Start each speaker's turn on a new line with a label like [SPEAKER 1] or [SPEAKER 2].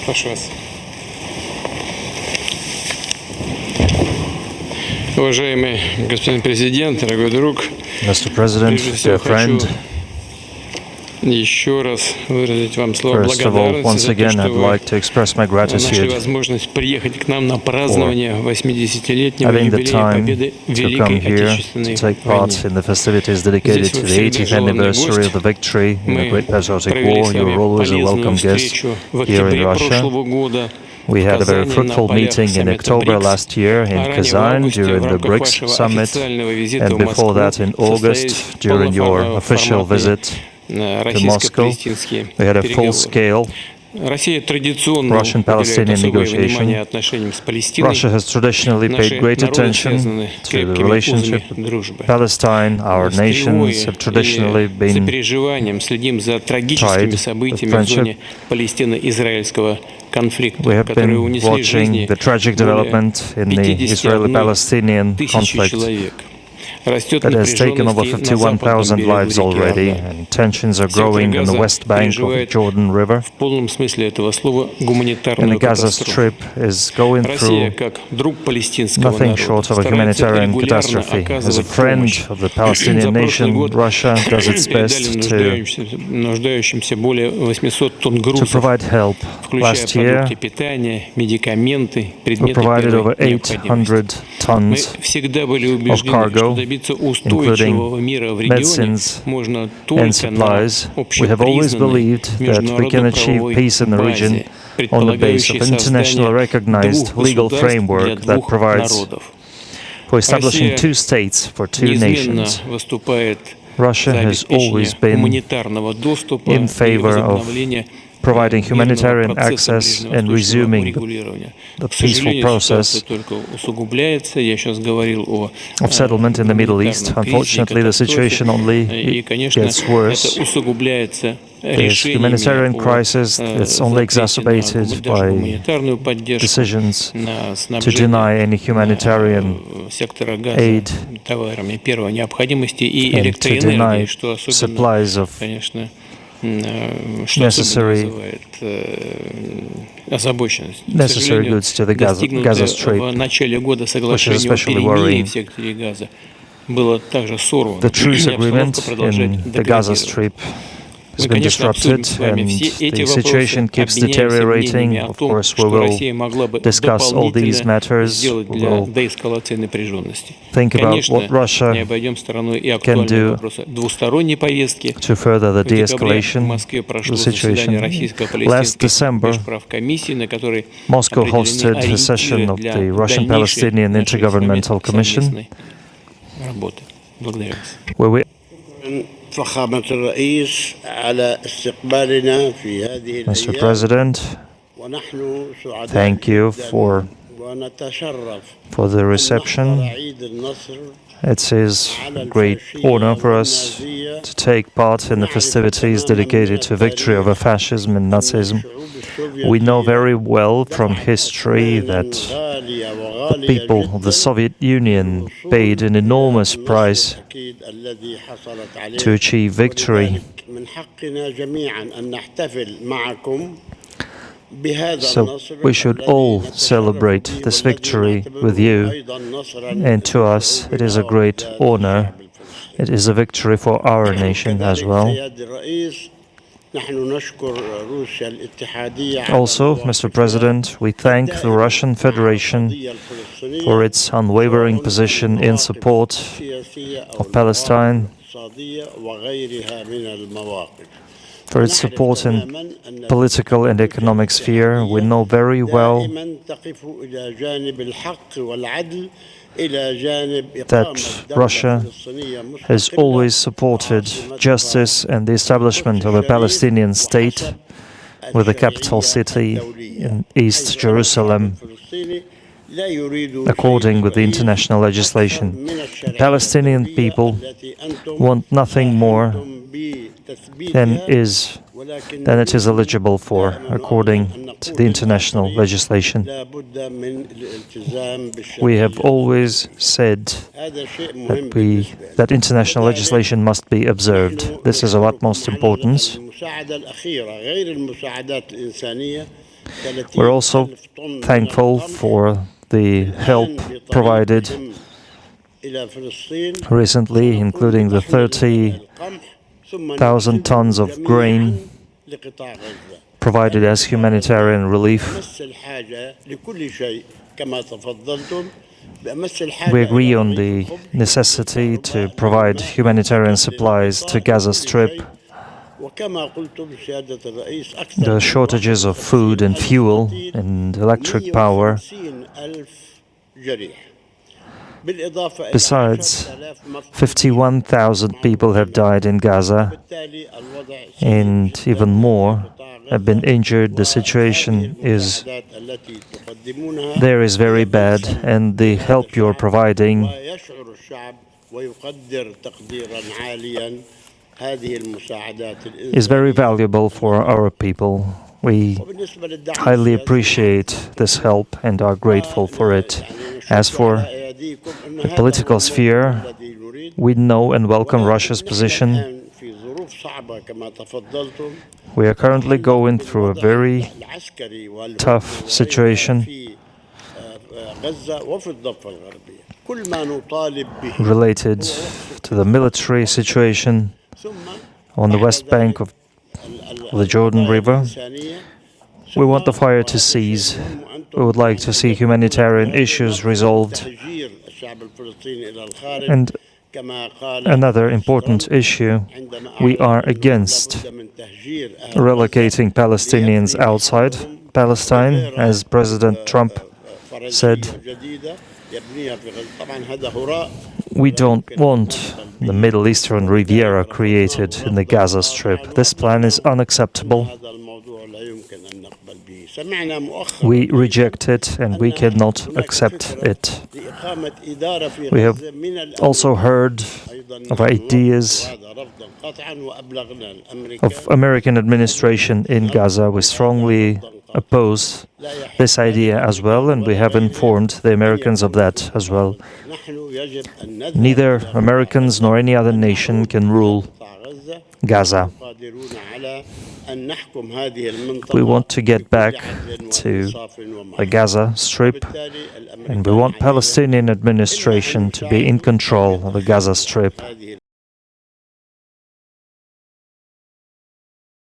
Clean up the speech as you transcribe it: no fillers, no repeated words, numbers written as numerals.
[SPEAKER 1] Прошу вас. Уважаемый господин президент, дорогой друг,
[SPEAKER 2] Mr. President, dear friend,
[SPEAKER 1] еще раз выразить вам слово
[SPEAKER 2] first of all, once
[SPEAKER 1] благодарности за то,
[SPEAKER 2] again, I'd
[SPEAKER 1] что вы
[SPEAKER 2] like to express my
[SPEAKER 1] нашли
[SPEAKER 2] gratitude
[SPEAKER 1] возможность приехать к нам на празднование 80-летнего
[SPEAKER 2] having the
[SPEAKER 1] юбилея
[SPEAKER 2] time
[SPEAKER 1] победы в
[SPEAKER 2] to come
[SPEAKER 1] Великой
[SPEAKER 2] here to
[SPEAKER 1] Отечественной
[SPEAKER 2] take
[SPEAKER 1] войне.
[SPEAKER 2] part in the festivities dedicated to the 80th anniversary of the victory in the Great Patriotic War. You are always a welcome guest here in Russia. We had a very fruitful meeting in October last year in Kazan during the BRICS summit, and before that in August during your official visit to Moscow. We had a full-scale Russian-Palestinian negotiation. Russia has traditionally paid great attention to the relationship with Palestine. Our nations have traditionally been tied with friendship. We have been watching the tragic development in the Israeli-Palestinian conflict that has taken over 51,000 lives already, and tensions are growing on the west bank of the Jordan River. And the Gaza Strip is going through nothing short of a humanitarian catastrophe. As a friend of the Palestinian nation, Russia does its best to provide help. Last year, we provided over 800 tons of cargo, including medicines and supplies. We have always believed that we can achieve peace in the region on the basis of internationally recognized legal framework that provides for establishing two states for two nations. Russia has always been in favor of providing humanitarian access and resuming the peaceful process of settlement in the Middle East. Unfortunately, the situation only gets worse. This humanitarian crisis is only exacerbated by decisions to deny any humanitarian aid and to deny supplies of necessary goods to the Gaza Strip, which is especially worrying. The truce agreement in the Gaza Strip has been disrupted, and the situation keeps deteriorating. Of course, we will discuss all these matters. We will think about what Russia can do to further the de-escalation of the situation. Last December, Moscow hosted a session of the Russian-Palestinian Intergovernmental Commission, where we Mr. President, thank you for the reception. It is a great honor for us to take part in the festivities dedicated to victory over fascism and Nazism. We know very well from history that the people of the Soviet Union paid an enormous price to achieve victory. So we should all celebrate this victory with you, and to us it is a great honor. It is a victory for our nation as well. Also, Mr. President, we thank the Russian Federation for its unwavering position in support of Palestine, for its support in political and economic sphere. We know very well that Russia has always supported justice and the establishment of a Palestinian state with a capital city in East Jerusalem, according with the international legislation. The Palestinian people want nothing more than it is eligible for, according to the international legislation. We have always said that international legislation must be observed. This is of utmost importance. We're also thankful for the help provided recently, including the 30,000 tons of grain provided as humanitarian relief. We agree on the necessity to provide humanitarian supplies to Gaza Strip. The shortages of food and fuel and electric power. Besides, 51,000 people have died in Gaza, and even more have been injured. The situation is very bad, and the help you're providing is very valuable for our people. We highly appreciate this help and are grateful for it. As for the political sphere, we know and welcome Russia's position. We are currently going through a very tough situation related to the military situation on the west bank of the Jordan River. We want the fire to cease. We would like to see humanitarian issues resolved. And another important issue, we are against relocating Palestinians outside Palestine, as President Trump said. We don't want the Middle Eastern Riviera created in the Gaza Strip. This plan is unacceptable. We reject it and we cannot accept it. We have also heard of ideas of American administration in Gaza. We strongly oppose this idea as well, and we have informed the Americans of that as well. Neither Americans nor any other nation can rule Gaza. We want to get back to the Gaza Strip, and we want Palestinian administration to be in control of the Gaza Strip.